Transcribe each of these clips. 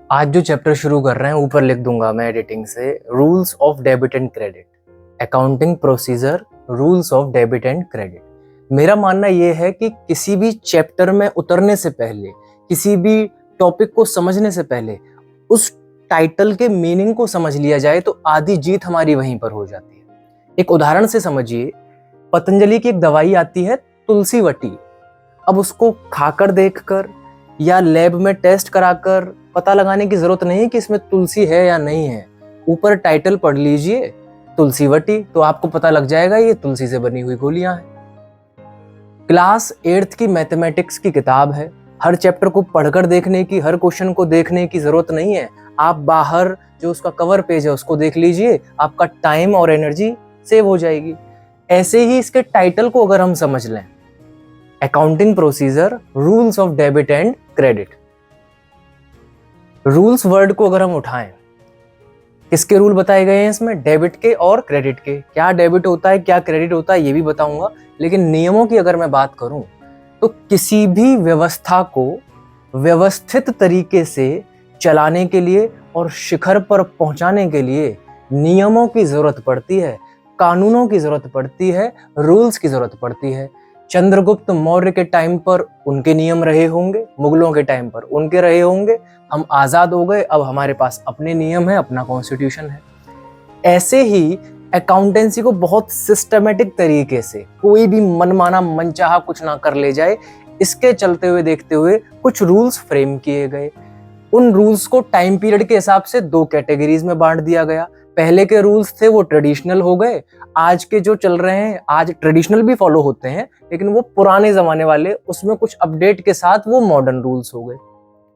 आज जो चैप्टर शुरू कर रहे हैं ऊपर लिख दूंगा मैं एडिटिंग से, rules of debit and credit, accounting procedure, rules of debit and credit. मेरा मानना यह है कि किसी भी चैप्टर में उतरने से पहले, किसी भी टॉपिक को समझने से पहले उस टाइटल के मीनिंग को समझ लिया जाए तो आधी जीत हमारी वहीं पर हो जाती है। एक उदाहरण से समझिए, पतंजलि की एक दवाई आती है तुलसी वटी। अब उसको खाकर देखकर या लैब में टेस्ट कराकर पता लगाने की जरूरत नहीं कि इसमें तुलसी है या नहीं है। ऊपर टाइटल पढ़ लीजिए तुलसी वटी, तो आपको पता लग जाएगा ये तुलसी से बनी हुई गोलियां हैं। क्लास 8th की मैथमेटिक्स की किताब है। हर चैप्टर को पढ़कर देखने की, हर क्वेश्चन को देखने की जरूरत नहीं है। आप बाहर जो उसका कवर पेज है उसको देख लीजिए, आपका टाइम और एनर्जी सेव हो जाएगी। ऐसे ही इसके टाइटल को अगर हम समझ लें, accounting procedure, rules of debit and credit. Rules word को अगर हम उठाएं, किसके रूल बताए गए हैं इसमें? डेबिट के और क्रेडिट के। क्या डेबिट होता है, क्या क्रेडिट होता है, ये भी बताऊंगा। लेकिन नियमों की अगर मैं बात करूं तो किसी भी व्यवस्था को व्यवस्थित तरीके से चलाने के लिए और शिखर पर पहुंचाने के लिए नियमों की जरूरत पड़ती है, कानूनों की जरूरत पड़ती है, रूल्स की जरूरत पड़ती है। चंद्रगुप्त मौर्य के टाइम पर उनके नियम रहे होंगे, मुगलों के टाइम पर उनके रहे होंगे। हम आजाद हो गए, अब हमारे पास अपने नियम है, अपना कॉन्स्टिट्यूशन है। ऐसे ही अकाउंटेंसी को बहुत सिस्टमेटिक तरीके से कोई भी मनमाना मनचाहा कुछ ना कर ले जाए, इसके चलते हुए देखते हुए कुछ रूल्स फ्रेम किए गए। उन रूल्स को टाइम पीरियड के हिसाब से 2 कैटेगरीज में बांट दिया गया। पहले के रूल्स थे वो ट्रेडिशनल हो गए। आज के जो चल रहे हैं, आज ट्रेडिशनल भी फॉलो होते हैं लेकिन वो पुराने जमाने वाले, उसमें कुछ अपडेट के साथ वो मॉडर्न रूल्स हो गए।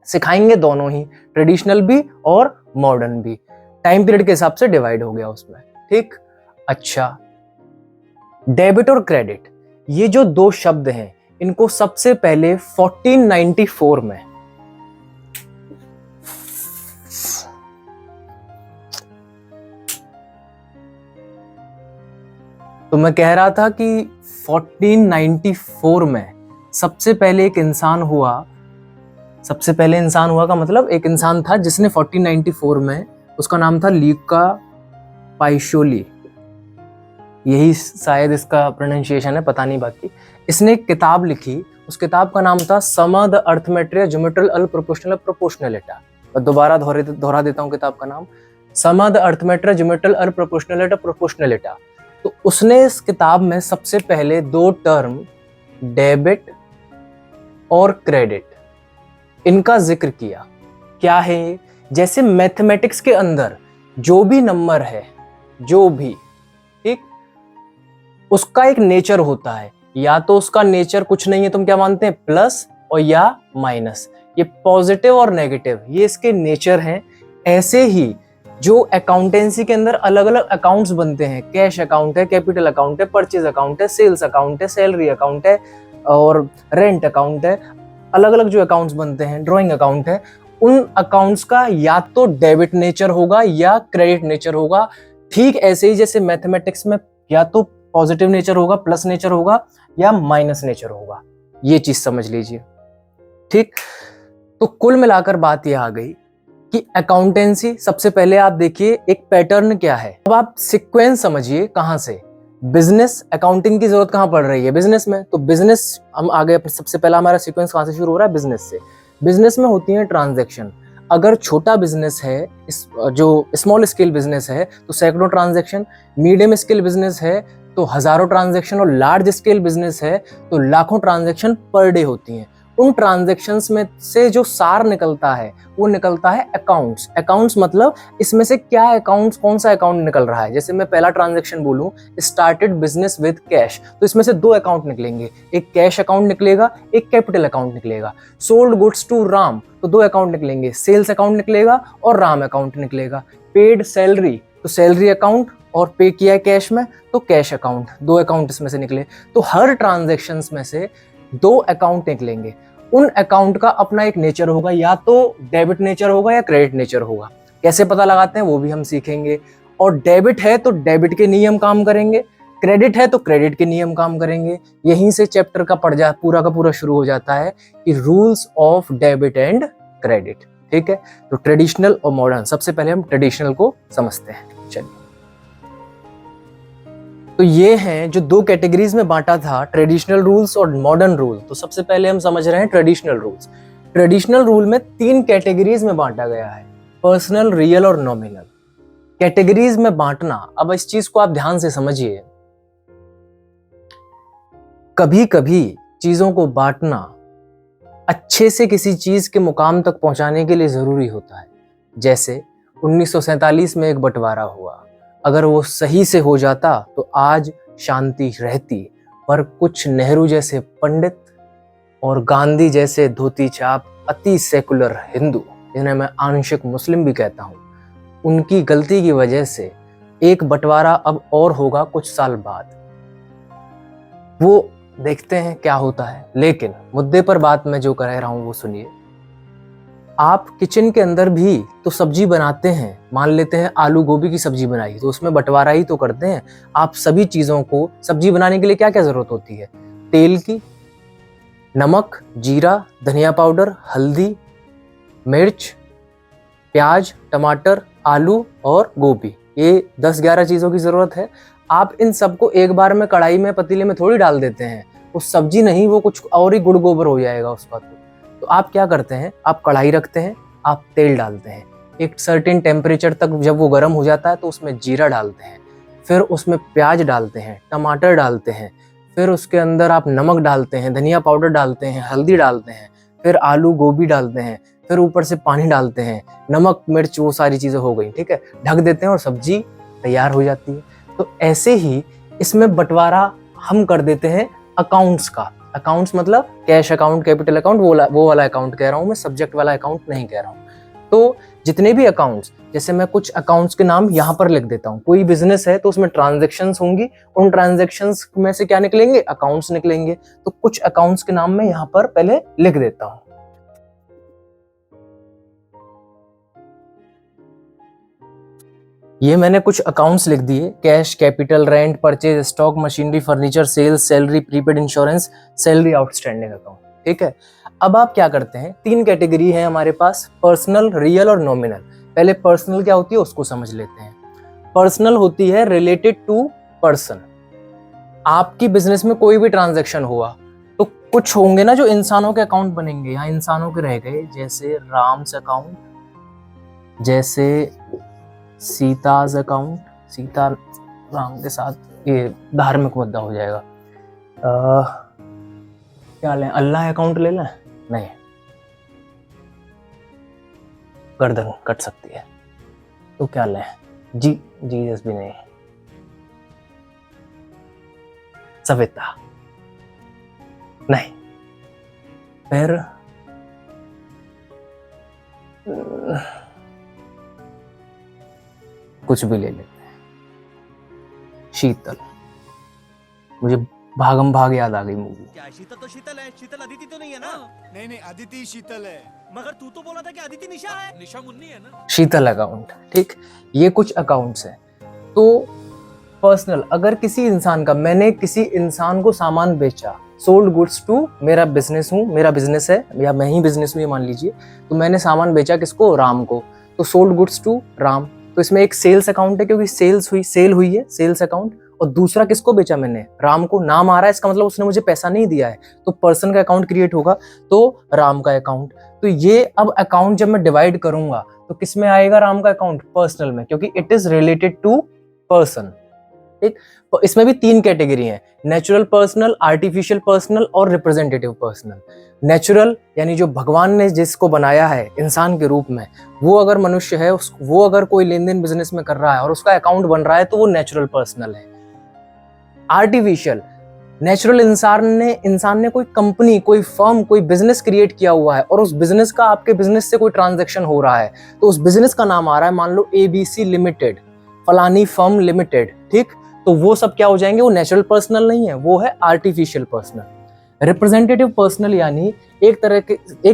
सिखाएंगे दोनों ही, ट्रेडिशनल भी और मॉडर्न भी। टाइम पीरियड के हिसाब से डिवाइड हो गया उसमें, ठीक। अच्छा, डेबिट और क्रेडिट, ये जो 2 शब्द हैं इनको सबसे पहले 1494 में तो मैं कह रहा था कि 1494 में सबसे पहले इंसान हुआ का मतलब एक इंसान था जिसने 1494 में, उसका नाम था ल्यूका पाइशोली, यही शायद इसका प्रोनाउंसिएशन है, पता नहीं बाकी। इसने एक किताब लिखी, उस किताब का नाम था समा द अर्थमेट्रिया ज्योमेट्रिकल अल प्रोपोर्शनल प्रोपोर्शनलिटा। मैं दोबारा दोहरा देता हूँ किताब का नाम, समा द अर्थमेट्रिया ज्योमेट्रिकल अल प्रोपोर्शनलिटा। तो उसने इस किताब में सबसे पहले 2 टर्म डेबिट और क्रेडिट, इनका जिक्र किया। क्या है? जैसे मैथमेटिक्स के अंदर जो भी नंबर है, जो भी, ठीक, उसका एक नेचर होता है। या तो उसका नेचर कुछ नहीं है, तुम क्या मानते हैं, प्लस और या माइनस, ये पॉजिटिव और नेगेटिव, ये इसके नेचर हैं। ऐसे ही जो अकाउंटेंसी के अंदर अलग अलग अकाउंट्स बनते हैं, कैश अकाउंट है, कैपिटल अकाउंट है, परचेज अकाउंट है, सेल्स अकाउंट है, सैलरी अकाउंट है और रेंट अकाउंट है, अलग अलग जो अकाउंट्स बनते हैं, ड्राइंग अकाउंट है, उन अकाउंट्स का या तो डेबिट नेचर होगा या क्रेडिट नेचर होगा। ठीक ऐसे ही जैसे मैथमेटिक्स में या तो पॉजिटिव नेचर होगा, प्लस नेचर होगा, या माइनस नेचर होगा। ये चीज समझ लीजिए, ठीक। तो कुल मिलाकर बात यह आ गई कि अकाउंटेंसी, सबसे पहले आप देखिए एक पैटर्न क्या है। अब आप सीक्वेंस समझिए, कहां से बिजनेस अकाउंटिंग की जरूरत कहां पड़ रही है, बिजनेस में। तो बिजनेस हम आगे, सबसे पहला हमारा सीक्वेंस कहां से शुरू हो रहा है, बिजनेस से। बिजनेस में होती है ट्रांजैक्शन। अगर छोटा बिजनेस है, जो स्मॉल स्केल बिजनेस है तो सैकड़ों ट्रांजैक्शन, मीडियम स्केल बिजनेस है तो हजारों ट्रांजैक्शन, और लार्ज स्केल बिजनेस है तो लाखों ट्रांजैक्शन पर डे होती हैं। उन ट्रांजैक्शंस में से जो सार निकलता है वो निकलता है अकाउंट्स। अकाउंट्स मतलब इसमें से क्या अकाउंट्स, कौन सा अकाउंट निकल रहा है। जैसे मैं पहला ट्रांजैक्शन बोलूं, स्टार्टेड बिजनेस विद कैश, तो इसमें से 2 अकाउंट निकलेंगे, एक कैश अकाउंट निकलेगा, एक कैपिटल अकाउंट निकलेगा। सोल्ड गुड्स टू राम, तो 2 अकाउंट निकलेंगे, सेल्स अकाउंट निकलेगा और राम अकाउंट निकलेगा। पेड सैलरी, तो सैलरी अकाउंट, और पे किया कैश में तो कैश अकाउंट, 2 अकाउंट इसमें से निकले। तो हर ट्रांजैक्शंस में से 2 अकाउंट निकलेंगे। उन अकाउंट का अपना एक नेचर होगा, या तो डेबिट नेचर होगा या क्रेडिट नेचर होगा। कैसे पता लगाते हैं वो भी हम सीखेंगे। और डेबिट है तो डेबिट के नियम काम करेंगे, क्रेडिट है तो क्रेडिट के नियम काम करेंगे। यहीं से चैप्टर का पूरा का पूरा शुरू हो जाता है कि rules of debit and credit. ठीक है। तो ट्रेडिशनल और मॉडर्न, सबसे पहले हम ट्रेडिशनल को समझते हैं। चलिए, तो ये हैं जो दो कैटेगरीज में बांटा था, ट्रेडिशनल रूल्स और मॉडर्न रूल। तो सबसे पहले हम समझ रहे हैं ट्रेडिशनल रूल्स। ट्रेडिशनल रूल में 3 कैटेगरीज में बांटा गया है, पर्सनल, रियल और नॉमिनल। कैटेगरीज में बांटना, अब इस चीज को आप ध्यान से समझिए। कभी कभी चीजों को बांटना अच्छे से किसी चीज के मुकाम तक पहुंचाने के लिए जरूरी होता है। जैसे 1947 में एक बंटवारा हुआ, अगर वो सही से हो जाता तो आज शांति रहती, पर कुछ नेहरू जैसे पंडित और गांधी जैसे धोती छाप अति सेकुलर हिंदू, जिन्हें मैं आंशिक मुस्लिम भी कहता हूं, उनकी गलती की वजह से एक बंटवारा अब और होगा कुछ साल बाद। वो देखते हैं क्या होता है। लेकिन मुद्दे पर बात मैं जो कह रहा हूं वो सुनिए। आप किचन के अंदर भी तो सब्जी बनाते हैं, मान लेते हैं आलू गोभी की सब्जी बनाई, तो उसमें बंटवारा ही तो करते हैं। आप सभी चीजों को, सब्जी बनाने के लिए क्या क्या जरूरत होती है? तेल की, नमक, जीरा, धनिया पाउडर, हल्दी, मिर्च, प्याज, टमाटर, आलू और गोभी, ये 10-11 चीजों की जरूरत है। आप इन सबको एक बार में कढ़ाई में, पतीले में थोड़ी डाल देते हैं। वो सब्जी नहीं, वो कुछ और ही गुड़ गोबर हो जाएगा उसका। तो आप क्या करते हैं, आप कढ़ाई रखते हैं, आप तेल डालते हैं, एक सर्टेन टेम्परेचर तक जब वो गर्म हो जाता है तो उसमें जीरा डालते हैं, फिर उसमें प्याज डालते हैं, टमाटर डालते हैं, फिर उसके अंदर आप नमक डालते हैं, धनिया पाउडर डालते हैं, हल्दी डालते हैं, फिर आलू गोभी डालते हैं, फिर ऊपर से पानी डालते हैं, नमक मिर्च वो सारी चीज़ें हो गई, ठीक है, ढक देते हैं और सब्जी तैयार हो जाती है। तो ऐसे ही इसमें बंटवारा हम कर देते हैं अकाउंट्स का। अकाउंट्स मतलब कैश अकाउंट, कैपिटल अकाउंट, वो वाला अकाउंट कह रहा हूँ मैं, सब्जेक्ट वाला अकाउंट नहीं कह रहा हूँ। तो जितने भी अकाउंट्स, जैसे मैं कुछ अकाउंट्स के नाम यहाँ पर लिख देता हूँ। कोई बिजनेस है तो उसमें ट्रांजैक्शंस होंगी, उन ट्रांजैक्शंस में से क्या निकलेंगे? अकाउंट्स निकलेंगे। तो कुछ अकाउंट्स के नाम मैं यहाँ पर पहले लिख देता हूँ। ये मैंने कुछ अकाउंट्स लिख दिए, cash, capital, rent, purchase, stock, machinery, furniture, sales, salary, prepaid insurance, salary outstanding account, ठीक है। अब आप क्या करते हैं, 3 कैटेगरी है हमारे पास, पर्सनल, रियल और नॉमिनल। पहले पर्सनल क्या होती है उसको समझ लेते हैं। पर्सनल होती है रिलेटेड टू पर्सन। आपकी बिजनेस में कोई भी ट्रांजैक्शन हुआ तो कुछ होंगे ना जो इंसानों के अकाउंट बनेंगे, यहाँ इंसानों के रह गए, जैसे राम्स अकाउंट, जैसे सीताज अकाउंट, सीता राम के साथ ये धार्मिक मुद्दा हो जाएगा। क्या लें, अल्लाह अकाउंट ले लें? नहीं, गर्दन कट सकती है। तो क्या लें? जीसस भी नहीं, सविता नहीं, फिर कुछ भी ले लेते हैं, शीतल। मुझे भागम भाग याद आ गई मूवी। क्या शीतल तो शीतल है, शीतल अदिति तो नहीं है ना? नहीं नहीं, अदिति शीतल है। मगर तू तो बोला था कि अदिति निशा है। निशा मुन्नी है ना? शीतल अकाउंट, ठीक। ये कुछ अकाउंट्स हैं। तो पर्सनल, अगर किसी इंसान का, मैंने किसी इंसान को सामान बेचा, सोल्ड गुड्स टू, मेरा बिजनेस हूँ, मेरा बिजनेस है या मैं ही बिजनेस हूँ ये मान लीजिए, तो मैंने सामान बेचा किसको? राम को, तो सोल्ड गुड्स टू राम। तो इसमें एक सेल्स अकाउंट है क्योंकि सेल हुई है, सेल्स अकाउंट। और दूसरा किसको बेचा मैंने? राम को। नाम आ रहा है, इसका मतलब उसने मुझे पैसा नहीं दिया है, तो पर्सन का अकाउंट क्रिएट होगा, तो राम का अकाउंट। तो ये अब अकाउंट जब मैं डिवाइड करूंगा तो किस में आएगा? राम का अकाउंट, पर्सनल में, क्योंकि it is related to person, ठीक। तो इसमें भी 3 कैटेगरी हैं, नेचुरल पर्सनल, आर्टिफिशियल पर्सनल और रिप्रेजेंटेटिव पर्सनल। नेचुरल यानी जो भगवान ने जिसको बनाया है इंसान के रूप में, वो अगर मनुष्य है, वो अगर कोई लेन देन बिजनेस में कर रहा है और उसका अकाउंट बन रहा है तो वो नेचुरल पर्सनल है। आर्टिफिशियल, नेचुरल इंसान ने कोई कंपनी, कोई फर्म, कोई बिजनेस क्रिएट किया हुआ है और उस बिजनेस का, आपके बिजनेस से कोई ट्रांजैक्शन हो रहा है तो उस बिजनेस का नाम आ रहा है, मान लो ABC लिमिटेड, फलानी फर्म लिमिटेड, ठीक। तो वो सब क्या हो जाएंगे? वो नेचुरल पर्सनल नहीं है, वो है आर्टिफिशियल पर्सनल। रिप्रेजेंटेटिव पर्सनल यानी एक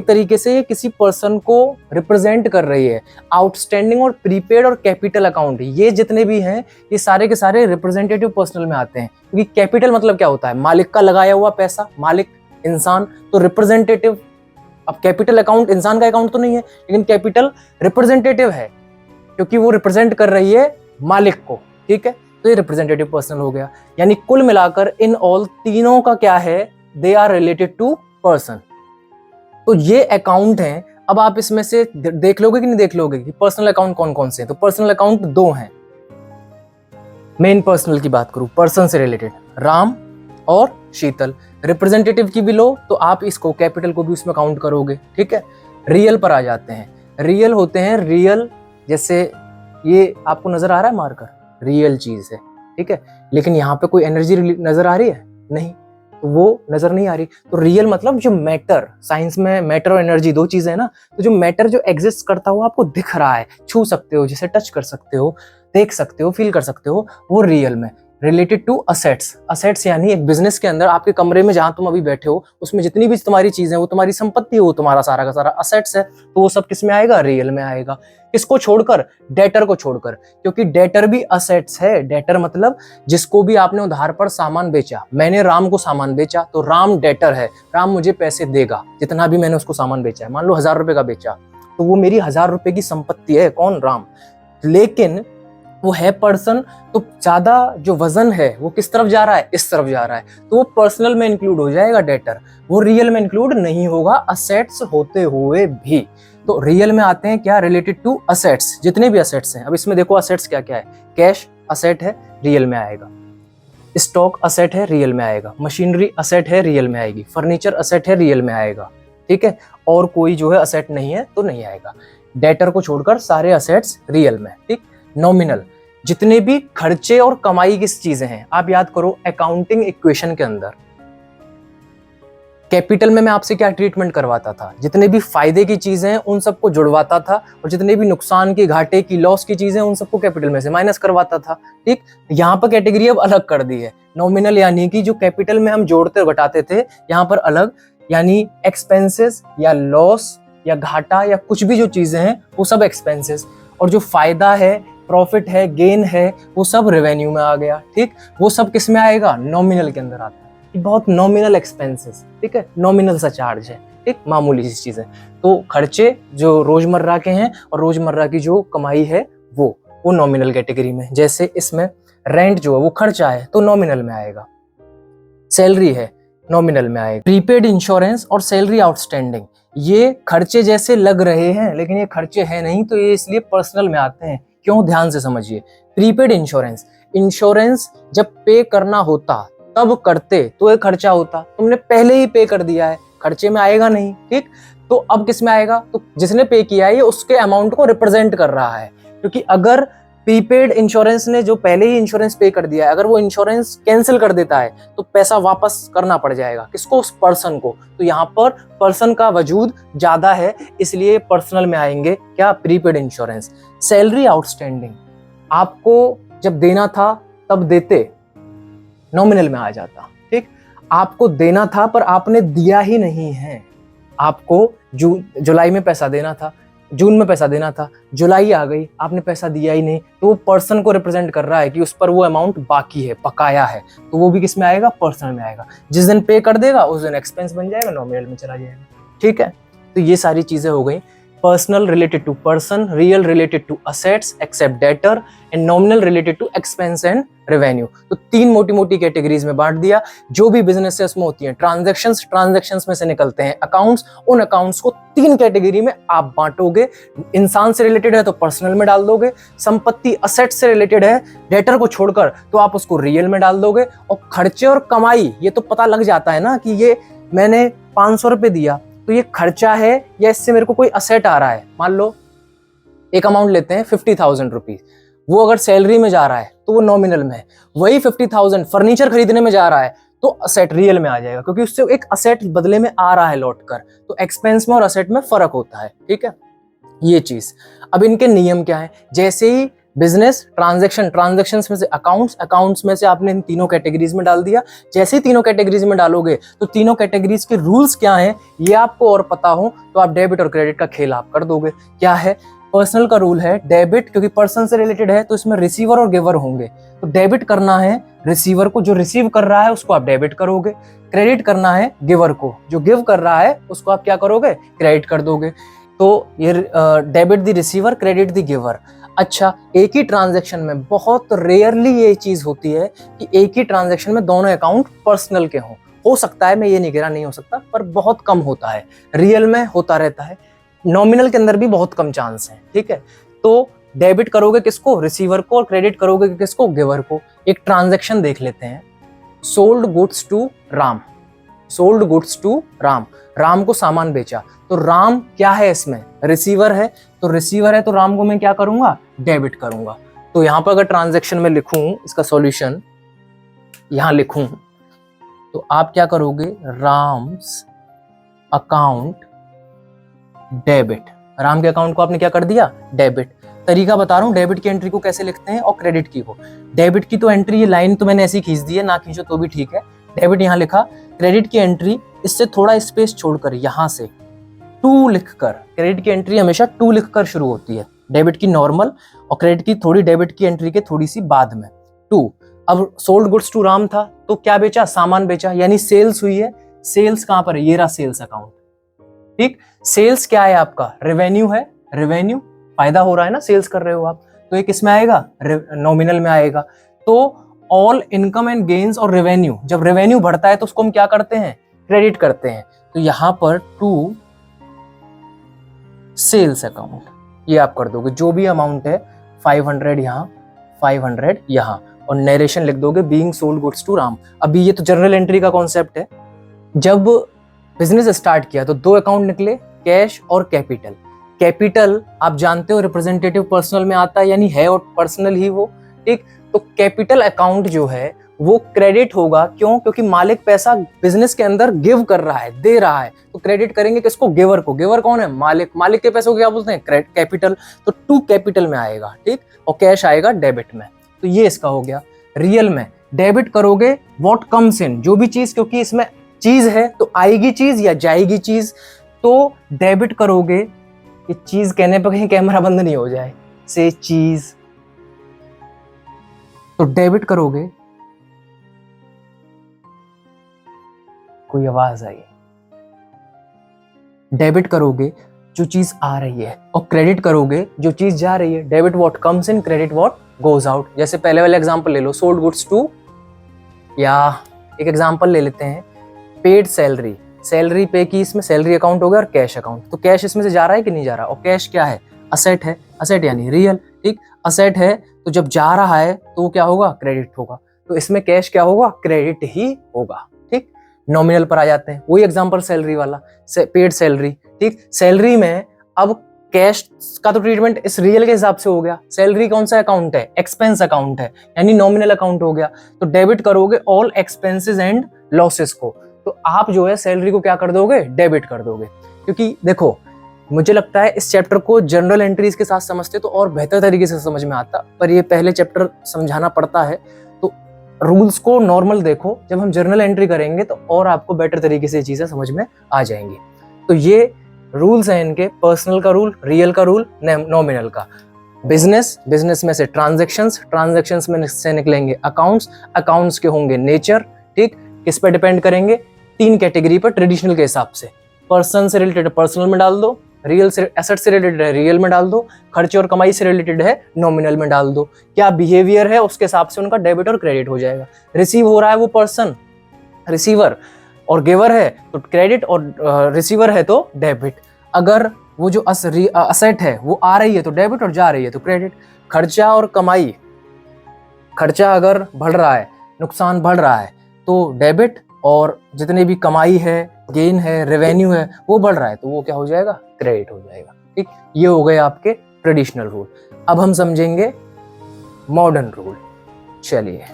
तरीके से ये किसी पर्सन को रिप्रेजेंट कर रही है। आउटस्टैंडिंग और प्रीपेड और कैपिटल अकाउंट, ये जितने भी हैं ये सारे के सारे रिप्रेजेंटेटिव पर्सनल में आते हैं, क्योंकि कैपिटल मतलब क्या होता है? मालिक का लगाया हुआ पैसा, मालिक इंसान, तो रिप्रेजेंटेटिव अब कैपिटल अकाउंट इंसान का अकाउंट तो नहीं है, लेकिन कैपिटल रिप्रेजेंटेटिव है क्योंकि वो रिप्रेजेंट कर रही है मालिक को, ठीक है। तो ये रिप्रेजेंटेटिव पर्सन हो गया। यानी कुल मिलाकर इन ऑल तीनों का क्या है, they are related to person. तो ये अकाउंट है। अब आप इसमें से देख लोगे कि नहीं देख लोगे कि पर्सनल अकाउंट कौन कौन से हैं। तो पर्सनल अकाउंट दो हैं। मेन पर्सनल की बात करूं, पर्सन से रिलेटेड, राम और शीतल। रिप्रेजेंटेटिव की भी लो तो आप इसको कैपिटल को भी उसमें काउंट करोगे, ठीक है। रियल पर आ जाते हैं। रियल होते हैं, रियल जैसे ये आपको नजर आ रहा है मार्कर, रियल चीज है, ठीक है। लेकिन यहाँ पे कोई एनर्जी नजर आ रही है नहीं, तो वो नजर नहीं आ रही। तो रियल मतलब जो मैटर, साइंस में मैटर और एनर्जी दो चीजें हैं ना, तो जो मैटर जो एग्जिस्ट करता हो, आपको दिख रहा है, छू सकते हो, जिसे टच कर सकते हो, देख सकते हो, फील कर सकते हो, वो रियल में। Related to assets. असेट्स यानी एक बिजनेस के अंदर आपके कमरे में जहां तुम अभी बैठे हो, उसमें जितनी भी तुम्हारी चीजें, वो तुम्हारी संपत्ति हो, तुम्हारा सारा का सारा असेट्स है, तो वो सब किस में आएगा, रियल में आएगा। किसको छोड़कर, डेटर को छोड़कर, क्योंकि डेटर भी असेट्स है। डेटर मतलब जिसको भी आपने उधार पर सामान बेचा। मैंने राम को सामान बेचा तो राम डेटर है, राम मुझे पैसे देगा जितना भी मैंने उसको सामान बेचा है। मान लो 1000 रुपए का बेचा तो वो मेरी 1000 रुपए की संपत्ति है, कौन, राम। लेकिन वो है पर्सन, तो ज्यादा जो वजन है वो किस तरफ जा रहा है, इस तरफ जा रहा है, तो वो पर्सनल में इंक्लूड हो जाएगा डेटर, वो रियल में इंक्लूड नहीं होगा असेट्स होते हुए भी। तो रियल में आते हैं क्या, रिलेटेड टू असेट्स, जितने भी असेट्स हैं। अब इसमें देखो असेट्स क्या क्या है, कैश असेट है, रियल में आएगा। स्टॉक असेट है, रियल में आएगा। मशीनरी असेट है, रियल में आएगी। फर्नीचर असेट है, रियल में आएगा, ठीक है। और कोई जो है असेट नहीं है तो नहीं आएगा। डेटर को छोड़कर सारे असेट्स रियल में, ठीक। नॉमिनल, जितने भी खर्चे और कमाई की चीजें हैं, आप याद करो अकाउंटिंग इक्वेशन के अंदर कैपिटल में मैं आपसे क्या ट्रीटमेंट करवाता था, जितने भी फायदे की चीजें हैं उन सबको जुड़वाता था, और जितने भी नुकसान की, घाटे की, लॉस की चीजें उन सबको कैपिटल में से माइनस करवाता था, ठीक। यहाँ पर कैटेगरी अब अलग कर दी है। नॉमिनल यानी कि जो कैपिटल में हम जोड़ते और घटाते थे, यहाँ पर अलग, यानी एक्सपेंसेस या लॉस या घाटा या कुछ भी जो चीजें हैं वो सब एक्सपेंसेस, और जो फायदा है, प्रॉफिट है, गेन है, वो सब रेवेन्यू में आ गया, ठीक। वो सब किस में आएगा, नॉमिनल के अंदर आता है। बहुत नॉमिनल एक्सपेंसेस, ठीक है, नॉमिनल सा चार्ज है, ठीक, मामूली सी चीजें। तो खर्चे जो रोजमर्रा के हैं और रोजमर्रा की जो कमाई है वो नॉमिनल कैटेगरी में। जैसे इसमें रेंट जो है वो खर्चा है तो नॉमिनल में आएगा। सैलरी है, नॉमिनल में आएगा। प्रीपेड इंश्योरेंस और सैलरी आउटस्टैंडिंग, ये खर्चे जैसे लग रहे हैं लेकिन ये खर्चे हैं नहीं, तो ये इसलिए पर्सनल में आते हैं। क्यों, ध्यान से समझिए। प्रीपेड इंश्योरेंस, इंश्योरेंस जब पे करना होता तब करते तो ये खर्चा होता, तुमने पहले ही पे कर दिया है, खर्चे में आएगा नहीं, ठीक। तो अब किस में आएगा, तो जिसने पे किया है ये उसके अमाउंट को रिप्रेजेंट कर रहा है। क्योंकि अगर प्रीपेड इंश्योरेंस ने जो पहले ही इंश्योरेंस पे कर दिया है, अगर वो इंश्योरेंस कैंसिल कर देता है तो पैसा वापस करना पड़ जाएगा, किसको, उस पर्सन को। तो यहाँ पर पर्सन का वजूद ज्यादा है, इसलिए पर्सनल में आएंगे क्या, प्रीपेड इंश्योरेंस। सैलरी आउटस्टैंडिंग, आपको जब देना था तब देते, नॉमिनल में आ जाता, ठीक। आपको देना था पर आपने दिया ही नहीं है। आपको जुलाई में पैसा देना था, जून में पैसा देना था, जुलाई आ गई, आपने पैसा दिया ही नहीं, तो वो पर्सन को रिप्रेजेंट कर रहा है कि उस पर वो अमाउंट बाकी है, बकाया है, तो वो भी किस में आएगा, पर्सनल में आएगा। जिस दिन पे कर देगा उस दिन एक्सपेंस बन जाएगा, नॉमिनल में चला जाएगा, ठीक है। तो ये सारी चीजें हो गई। Personal related to person, real related to assets except debtor, and nominal related to expense and revenue. तो तीन मोटी मोटी कैटेगरीज में बांट दिया। जो भी बिजनेसेस में होती हैं, ट्रांजैक्शंस में से निकलते हैं अकाउंट्स, उन अकाउंट्स को तीन कैटेगरी में आप बांटोगे। इंसान से रिलेटेड है तो पर्सनल में डाल दोगे, संपत्ति असेट से रिलेटेड है डेटर को छोड़कर तो आप उसको रियल में डाल दोगे, और खर्चे और कमाई ये तो पता लग जाता है ना कि ये मैंने 500 रुपए दिया तो ये खर्चा है या इससे मेरे को कोई असेट आ रहा है। मान लो एक अमाउंट लेते हैं 50,000 रुपीज, वो अगर सैलरी में जा रहा है तो वो नॉमिनल में है। वही 50,000 फर्नीचर खरीदने में जा रहा है तो असेट रियल में आ जाएगा, क्योंकि उससे एक असेट बदले में आ रहा है लौट कर। तो एक्सपेंस में और असेट में फर्क होता है, ठीक है, ये चीज। अब इनके नियम क्या है, जैसे ही बिजनेस ट्रांजैक्शंस में से अकाउंट्स में से आपने इन तीनों कैटेगरीज में डाल दिया। जैसे ही तीनों कैटेगरीज में डालोगे तो तीनों कैटेगरीज के रूल्स क्या हैं ये आपको और पता हो तो आप डेबिट और क्रेडिट का खेल आप कर दोगे। क्या है, पर्सनल का रूल है डेबिट, क्योंकि पर्सन से रिलेटेड है तो इसमें रिसीवर और गिवर होंगे, तो डेबिट करना है रिसीवर को, जो रिसीव कर रहा है उसको आप डेबिट करोगे। क्रेडिट करना है गिवर को, जो गिव कर रहा है उसको आप क्या करोगे, क्रेडिट कर दोगे। तो ये debit the receiver, credit the giver. अच्छा, एक ही ट्रांजैक्शन में बहुत रेयरली ये चीज होती है कि एक ही ट्रांजैक्शन में दोनों अकाउंट पर्सनल के हों। हो सकता है, मैं ये नहीं कह रहा नहीं हो सकता, पर बहुत कम होता है। रियल में होता रहता है, नॉमिनल के अंदर भी बहुत कम चांस है। ठीक है, तो डेबिट करोगे किसको, रिसीवर को, और क्रेडिट करोगे किसको, गिवर को। एक ट्रांजैक्शन देख लेते हैं, sold goods to Ram, sold goods to Ram, Ram को सामान बेचा। तो राम क्या है इसमें, रिसीवर है, तो रिसीवर है तो राम को मैं क्या करूंगा, डेबिट करूंगा। तो यहां पर अगर ट्रांजैक्शन में लिखूं, इसका सॉल्यूशन यहां लिखूं, तो आप क्या करोगे, राम्स अकाउंट डेबिट, राम के अकाउंट को आपने क्या कर दिया, डेबिट। तरीका बता रहा हूं डेबिट की एंट्री को कैसे लिखते हैं और क्रेडिट की को। डेबिट की तो एंट्री, ये लाइन तो मैंने ऐसी खींच दी है, ना खींचो तो भी ठीक है, डेबिट यहां लिखा। क्रेडिट की एंट्री इससे थोड़ा स्पेस छोड़कर यहां से 2 लिखकर, क्रेडिट की एंट्री हमेशा 2 लिखकर शुरू होती है, डेबिट की नॉर्मल, और क्रेडिट की थोड़ी डेबिट की एंट्री के थोड़ी सी बाद में 2। अब सोल्ड गुड्स टू राम था तो क्या बेचा, सामान बेचा, यानी सेल्स हुई है। सेल्स कहां पर है, ये रहा सेल्स अकाउंट। ठीक, सेल्स क्या है आपका, रेवेन्यू है, रेवेन्यू, फायदा हो रहा है ना, सेल्स कर रहे हो आप, तो एक इसमें आएगा, नॉमिनल में आएगा। तो ऑल इनकम एंड गेन्स और रेवेन्यू, जब रेवेन्यू बढ़ता है तो उसको हम क्या करते हैं, क्रेडिट करते हैं। तो यहां पर 2 सेल्स अकाउंट, ये आप कर दोगे, जो भी अमाउंट है 500 यहाँ, 500 यहाँ, और नरेशन लिख दोगे being sold goods to Ram. अभी ये तो जर्नल एंट्री का कॉन्सेप्ट है। जब बिजनेस स्टार्ट किया तो 2 अकाउंट निकले, कैश और कैपिटल। कैपिटल आप जानते हो रिप्रेजेंटेटिव पर्सनल में आता है, यानी है और पर्सनल ही वो। ठीक, तो कैपिटल अकाउंट जो है वो क्रेडिट होगा, क्यों, क्योंकि मालिक पैसा बिजनेस के अंदर गिव कर रहा है, दे रहा है, तो क्रेडिट करेंगे किसको, गिवर को। गिवर कौन है, मालिक, मालिक के पैसों को क्या बोलते हैं, कैपिटल। तो 2 कैपिटल में आएगा, ठीक, और कैश आएगा डेबिट में। तो ये इसका हो गया। रियल में डेबिट करोगे व्हाट कम्स इन, जो भी चीज, क्योंकि इसमें चीज है तो आएगी चीज या जाएगी चीज, तो डेबिट करोगे। ये चीज कहने पर कहीं कैमरा बंद नहीं हो जाए, से चीज, तो डेबिट करोगे, कोई आवाज आई, डेबिट करोगे जो चीज आ रही है, और क्रेडिट करोगे जो चीज जा रही है। Debit what comes in, credit what goes out. जैसे पहले वाले एग्जांपल ले लो, सोल्ड गुड्स टू, या एक एग्जांपल ले लेते हैं, पेड सैलरी, सैलरी पे की, इसमें सैलरी अकाउंट हो गया और कैश अकाउंट। तो कैश इसमें से जा रहा है कि नहीं जा रहा, और कैश क्या है, असेट है, असेट यानी रियल। ठीक, असेट है तो जब जा रहा है तो वो क्या होगा, क्रेडिट होगा। तो इसमें कैश क्या होगा, क्रेडिट ही होगा। ठीक, नॉमिनल पर आ जाते हैं, वही एग्जांपल सैलरी वाला, पेड सैलरी। ठीक, सैलरी में अब कैश का तो ट्रीटमेंट इस रियल के हिसाब से हो गया। सैलरी कौन सा अकाउंट है, एक्सपेंस अकाउंट है, यानी नॉमिनल अकाउंट हो गया। तो डेबिट करोगे ऑल एक्सपेंसेस एंड लॉसेस को। तो आप जो है सैलरी को क्या कर दोगे, डेबिट कर दोगे। क्योंकि देखो, मुझे लगता है इस चैप्टर को जनरल एंट्रीज के साथ समझते तो और बेहतर तरीके से समझ में आता, पर ये पहले चैप्टर समझाना पड़ता है। तो रूल्स को नॉर्मल देखो, जब हम जर्नल एंट्री करेंगे तो और आपको बेटर तरीके से चीजें समझ में आ जाएंगी। तो ये रूल्स हैं इनके, पर्सनल का रूल, रियल का रूल, नॉमिनल का। बिजनेस, बिजनेस में से ट्रांजैक्शंस, ट्रांजैक्शंस में से निकलेंगे अकाउंट्स, अकाउंट्स के होंगे नेचर। ठीक, किस पे डिपेंड करेंगे, 3 कैटेगरी पर ट्रेडिशनल के हिसाब से। पर्सन से रिलेटेड पर्सनल में डाल दो, रियल से, एसेट से रिलेटेड है रियल में डाल दो, खर्चे और कमाई से रिलेटेड है नॉमिनल में डाल दो। क्या बिहेवियर है उसके हिसाब से उनका डेबिट और क्रेडिट हो जाएगा। रिसीव हो रहा है वो पर्सन, रिसीवर, और गिवर है तो क्रेडिट, और रिसीवर है तो डेबिट। अगर वो जो असेट है वो आ रही है तो डेबिट, और जा रही है तो क्रेडिट। खर्चा और कमाई, खर्चा अगर बढ़ रहा है, नुकसान बढ़ रहा है तो डेबिट, और जितने भी कमाई है, गेन है, रेवेन्यू है, वो बढ़ रहा है तो वो क्या हो जाएगा, क्रेडिट हो जाएगा। ठीक, ये हो गए आपके ट्रेडिशनल रूल। अब हम समझेंगे मॉडर्न रूल। चलिए